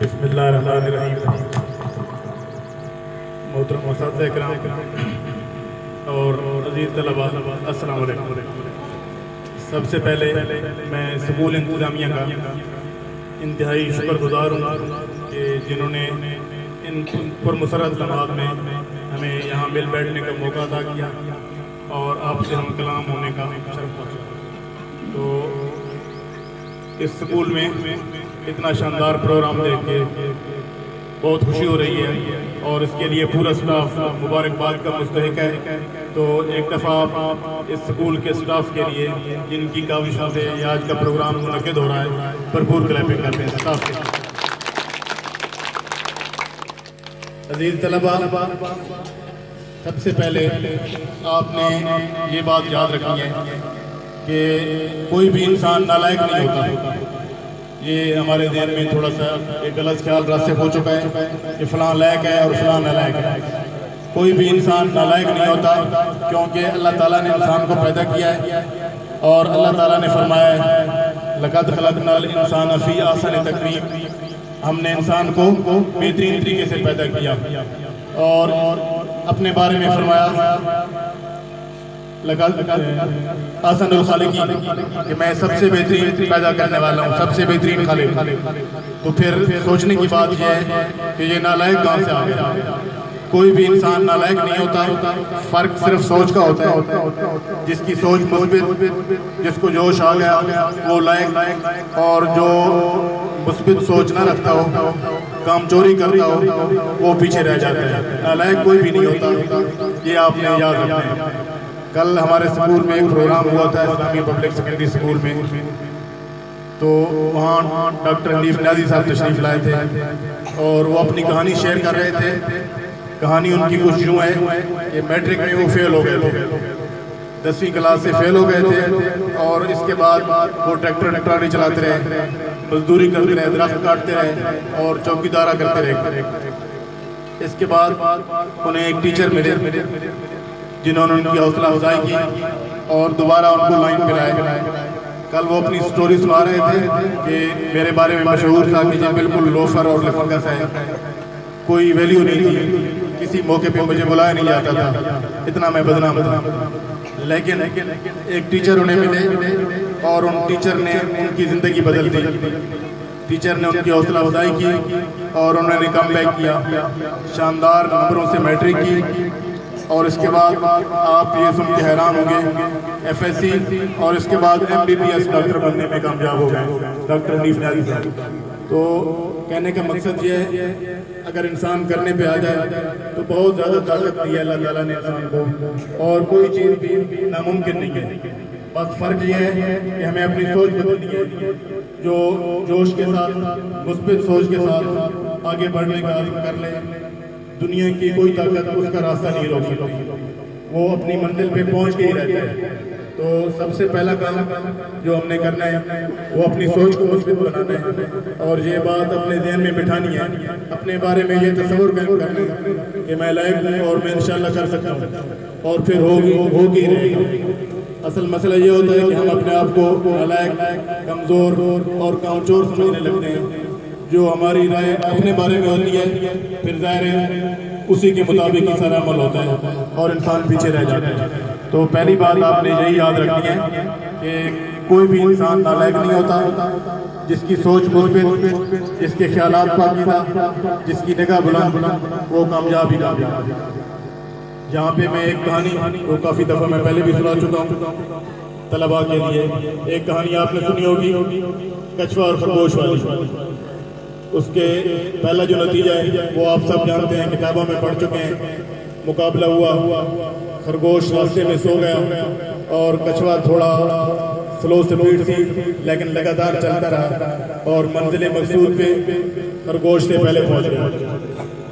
بسم اللہ الرحمن الرحیم۔ محترم اساتذہ کرام اور عزیز طلباء، السلام علیکم۔ سب سے پہلے میں اسکول انتظامیہ کا انتہائی شکر گزار ہوں کہ جنہوں نے ان پرمسرت لمحات میں ہمیں یہاں مل بیٹھنے کا موقع عطا کیا اور آپ سے ہم کلام ہونے کا شرف پہنچا۔ تو اس اسکول میں اتنا شاندار پروگرام دیکھ کے بہت خوشی ہو رہی ہے اور اس کے لیے پورا اسٹاف مبارکباد کا مستحق ہے۔ تو ایک دفعہ آپ اس اسکول کے اسٹاف کے لیے جن کی کاوشوں سے یہ آج کا پروگرام منعقد ہو رہا ہے بھرپور کلیپنگ کرتے ہیں اسٹاف کے۔ عزیز طلباء، سب سے پہلے آپ نے یہ بات یاد رکھنی ہے کہ کوئی بھی انسان نالائق نہیں ہوتا۔ یہ ہمارے ذہن میں تھوڑا سا ایک غلط خیال راسخ ہو چکا ہے کہ فلاں لائق ہے اور فلاں نالائق ہے۔ کوئی بھی انسان نالائق نہیں ہوتا، کیونکہ اللہ تعالیٰ نے انسان کو پیدا کیا ہے اور اللہ تعالیٰ نے فرمایا ہے لَقَدْ خَلَقْنَا الْإِنسَانَ فِي أَحْسَنِ تَقْوِيمٍ، ہم نے انسان کو بہترین طریقے سے پیدا کیا اور اپنے بارے میں فرمایا احسن الخالقین، کہ میں سب سے بہترین پیدا کرنے والا ہوں، سب سے بہترین خالق۔ تو پھر سوچنے کی بات یہ ہے کہ یہ نالائق کہاں سے آ گیا؟ کوئی بھی انسان نالائق نہیں ہوتا، فرق صرف سوچ کا ہوتا ہے۔ جس کی سوچ مثبت، جس کو جوش آ گیا وہ لائق، اور جو مثبت سوچ نہ رکھتا ہو، کام چوری کرتا ہو، وہ پیچھے رہ جاتا ہے۔ نالائق کوئی بھی نہیں ہوتا، یہ آپ نے یاد رکھنا ہے۔ کل ہمارے اسکول میں ایک پروگرام ہوا تھا اسلامی پبلک سیکنڈری اسکول میں، تو وہاں ڈاکٹر حنیف نیازی صاحب تشریف لائے تھے اور وہ اپنی کہانی شیئر کر رہے تھے۔ کہانی ان کی کچھ یوں ہے کہ میٹرک میں وہ فیل ہو گئے تھے، 10ویں کلاس سے فیل ہو گئے تھے اور اس کے بعد وہ ٹریکٹر چلاتے رہے، مزدوری کرتے رہے، درخت کاٹتے رہے اور چوکیدارہ کرتے رہے۔ اس کے بعد انہیں ایک ٹیچر ملے جنہوں نے ان کی حوصلہ افزائی کی اور دوبارہ ان کو لائن پہ لائے۔ کل وہ اپنی سٹوری سنا رہے تھے کہ میرے بارے میں مشہور تھا کہ یہ بالکل لوفر اور لفنگس ہے، کوئی ویلیو نہیں تھی، کسی موقع پہ مجھے بلایا نہیں جاتا تھا، اتنا میں بدنام تھا۔ لیکن ایک ٹیچر انہیں ملے اور ان ٹیچر نے ان کی زندگی بدل دی۔ ٹیچر نے ان کی حوصلہ افزائی کی اور انہوں نے کم بیک کیا، شاندار نمبروں سے میٹرک کی اور اس کے بعد آپ یہ سن کے حیران ہوں گے FSC اور اس کے بعد MBBS ڈاکٹر بننے میں کامیاب ہو گئے ڈاکٹر حنیف نیازی صاحب۔ تو کہنے کا مقصد یہ ہے اگر انسان کرنے پہ آ جائے تو بہت زیادہ طاقت دی ہے اللہ تعالیٰ نے انسان کو، اور کوئی چیز بھی ناممکن نہیں ہے۔ بس فرق یہ ہے کہ ہمیں اپنی سوچ بدلنی ہے، جو جوش کے ساتھ، مثبت سوچ کے ساتھ آگے بڑھنے کا عزم کر لے، دنیا کی کوئی طاقت اس کا راستہ نہیں روک سکتی، وہ اپنی منزل پہ پہنچ کے ہی رہتا ہے۔ تو سب سے پہلا کام جو ہم نے کرنا ہے وہ اپنی سوچ کو مثبت بنانا ہے اور یہ بات اپنے ذہن میں بٹھانی ہے، اپنے بارے میں یہ تصور کرنا ہے کہ میں لائق ہوں اور میں انشاءاللہ کر سکتا ہوں، اور پھر ہوگی رہے گا۔ اصل مسئلہ یہ ہوتا ہے کہ ہم اپنے آپ کو نالائق، کمزور اور کمزور سمجھنے لگتے ہیں۔ جو ہماری رائے اپنے بارے میں ہوتی ہے پھر ظاہر ہے اسی کے مطابق ہی سارا عمل ہوتا ہے اور انسان پیچھے رہ جاتا ہے۔ تو پہلی بات آپ نے یہی یاد رکھنی ہے کہ کوئی بھی انسان نالائق نہیں ہوتا، جس کی سوچ مثبت، جس کے خیالات پاکیزہ، جس کی نگاہ بلند، وہ کامیاب ہی کامیاب۔ جہاں پہ میں ایک کہانی وہ کافی دفعہ میں پہلے بھی سنا چکا ہوں طلباء کے لیے، ایک کہانی آپ نے سنی ہوگی کچھوا اور خرگوش والی۔ اس کے پہلا جو نتیجہ ہے وہ آپ سب جانتے ہیں، کتابوں میں پڑھ چکے ہیں۔ مقابلہ ہوا، خرگوش راستے میں سو گیا اور کچھوا تھوڑا سلو سپیڈ تھی لیکن لگاتار چلتا رہا اور منزل مقصود پہ خرگوش سے پہلے پہنچ گیا۔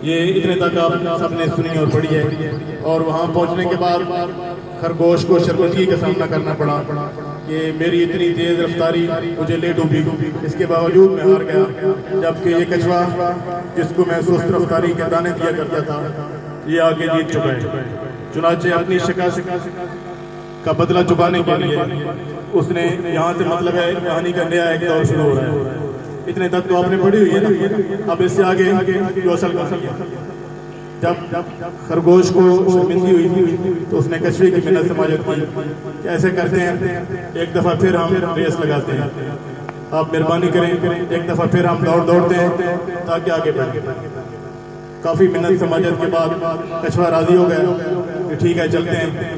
یہ اتنے تک آپ سب نے سنی اور پڑھی ہے، اور وہاں پہنچنے کے بعد خرگوش کو شرمندگی کا سامنا کرنا پڑا کہ میری اتنی تیز رفتاری مجھے لے ڈوبی، اس کے باوجود میں ہار گیا، جبکہ یہ کچھوا جس کو میں سست رفتاری کے دانے دیا کرتا تھا یہ آگے جیت چکا ہے۔ چنانچہ اپنی شکست کا بدلہ چکانے کے لیے اس نے، یہاں سے مطلب ہے کہانی کا نیا ایک دور شروع ہو رہا ہے، اتنے تک تو آپ نے پڑھی ہوئی ہے نا. اب اس سے آگے جو اصل کہانی ہے. جب خرگوش کو شرمندگی ہوئی تھی تو اس نے کچھوے کی منت سماجت کی کہ ایسے کرتے ہیں ایک دفعہ پھر ہم ریس لگاتے ہیں, آپ مہربانی کریں ایک دفعہ پھر ہم دوڑتے ہیں تاکہ آگے بڑھیں. کافی منت سماجت کے بعد کچھوا راضی ہو گیا کہ ٹھیک ہے چلتے ہیں.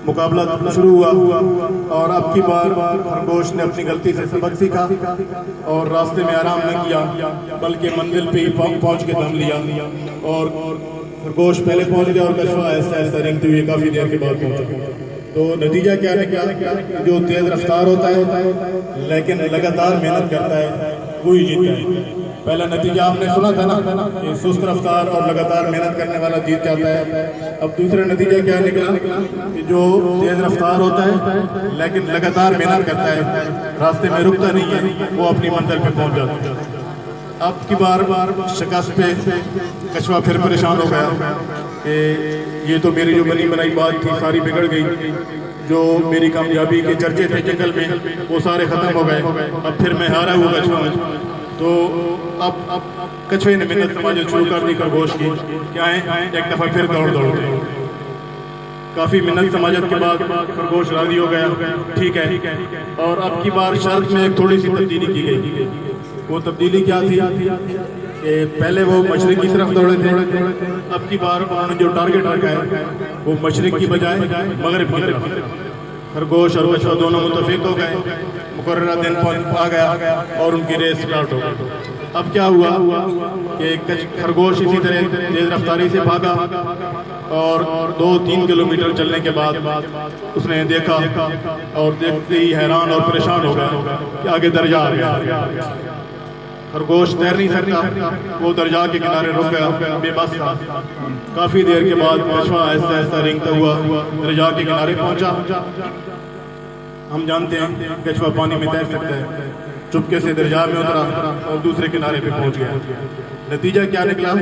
مقابلہ شروع ہوا اور اب کی بار خرگوش نے اپنی غلطی سے سبق سیکھا اور راستے میں آرام نہ کیا بلکہ منزل پہ ہی پہنچ کے دم لیا. اور خرگوش پہلے پہنچ گیا اور کچھوا آہستہ آہستہ رینگتے ہوئے کافی دیر کے بعد پہنچا. تو نتیجہ کیا نکلا, جو تیز رفتار ہوتا ہے لیکن لگاتار محنت کرتا ہے وہی جیتتا ہے. پہلا نتیجہ آپ نے سنا تھا نا کہ سست رفتار اور لگاتار محنت کرنے والا جیت جاتا ہے. اب دوسرا نتیجہ کیا نکلا کہ جو تیز رفتار ہوتا ہے لیکن لگاتار محنت کرتا ہے, راستے میں رکتا نہیں ہے, وہ اپنی منزل پہ پہنچ جاتا ہے. اب کی بار شکست پہ کچھوا پھر پریشان ہو گیا کہ یہ تو میری جو بنی بنائی بات تھی ساری بگڑ گئی, جو میری کامیابی کے چرچے تھے جنگل میں وہ سارے ختم ہو گئے. اب پھر میں ہارا ہوا کچھوا ہوں. تو اب کچھوے نے منت سماجت شروع کر دی خرگوش کی کہ آئیں ایک دفعہ پھر دوڑتے ہیں. کافی منت سماجت کے بعد خرگوش راضی ہو گیا, ٹھیک ہے. اور اب کی بار شرط میں ایک تھوڑی سی تبدیلی کی گئی. وہ تبدیلی کیا تھی کہ پہلے وہ مشرق کی طرف دوڑے تھے, اب کی بار انہوں نے جو ٹارگٹ رکھا ہے وہ مشرق کی بجائے مغرب کی طرف. خرگوش اور کچھوا دونوں متفق ہو گئے, مقررہ دن آ گیا اور ان کی ریس سٹارٹ ہو گئی. اب کیا ہوا کہ خرگوش اسی طرح تیز رفتاری سے بھاگا اور 2-3 کلومیٹر چلنے کے بعد اس نے دیکھا اور دیکھتے ہی حیران اور پریشان ہو گیا کہ آگے دریا آ گیا. خرگوش تیر نہیں سکتا, وہ دریا کے کنارے رک گیا, بے بس تھا. کافی دیر کے بعد کچھوا آہستہ آہستہ رینگتا ہوا دریا کے کنارے پہنچا. ہم جانتے ہیں کچھوا پانی میں تیر سکتا ہے. چپکے سے دریا میں اترا اور دوسرے کنارے پہ پہنچ گیا. نتیجہ کیا نکلا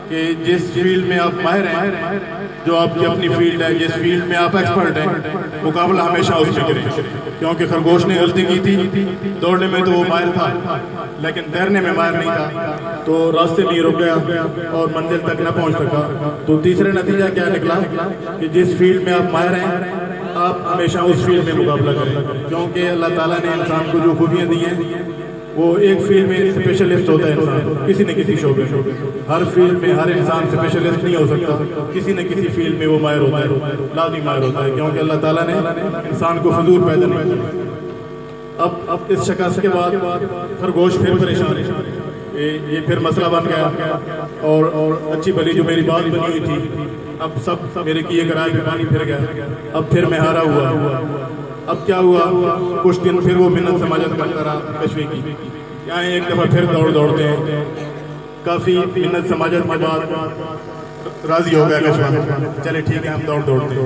کہ جس فیلڈ میں آپ ماہر ہیں, جو آپ کی اپنی فیلڈ ہے, جس فیلڈ میں آپ ایکسپرٹ ہیں, مقابلہ ہمیشہ اس میں کریں. کیونکہ خرگوش نے غلطی کی تھی, دوڑنے میں تو وہ ماہر تھا لیکن تیرنے میں ماہر نہیں تھا, تو راستے میں رک گیا اور منزل تک نہ پہنچ سکا. تو تیسرے نتیجہ کیا نکلا کہ جس فیلڈ میں آپ ماہر ہیں آپ ہمیشہ اس فیلڈ میں مقابلہ کریں. کیونکہ اللہ تعالیٰ نے انسان کو جو خوبیاں دی ہیں وہ ایک فیلڈ میں اسپیشلسٹ ہوتا ہے انسان, کسی نہ کسی شعبے میں. ہر فیلڈ میں ہر انسان اسپیشلسٹ نہیں ہو سکتا, کسی نہ کسی فیلڈ میں وہ ماہر ہوتا ہے, لازمی ماہر ہوتا ہے. کیونکہ اللہ تعالیٰ نے انسان کو فضول پیدا نہیں کیا. اب اس شکست کے بعد خرگوش پھر پریشان ہے, یہ پھر مسئلہ بن گیا اور اچھی بھلی جو میری بات بنی ہوئی تھی اب سب میرے کیے کرائے پہ پانی پھر گیا. اب پھر میں ہارا ہوا. اب کیا ہوا, کچھ دن پھر وہ منت سماجت کرتا رہا کچھوے کی, یہاں ایک دفعہ پھر دوڑتے ہیں. کافی منت سماجت کے بعد راضی ہو گیا کچھوا, چلے ٹھیک ہے ہم دوڑتے ہیں.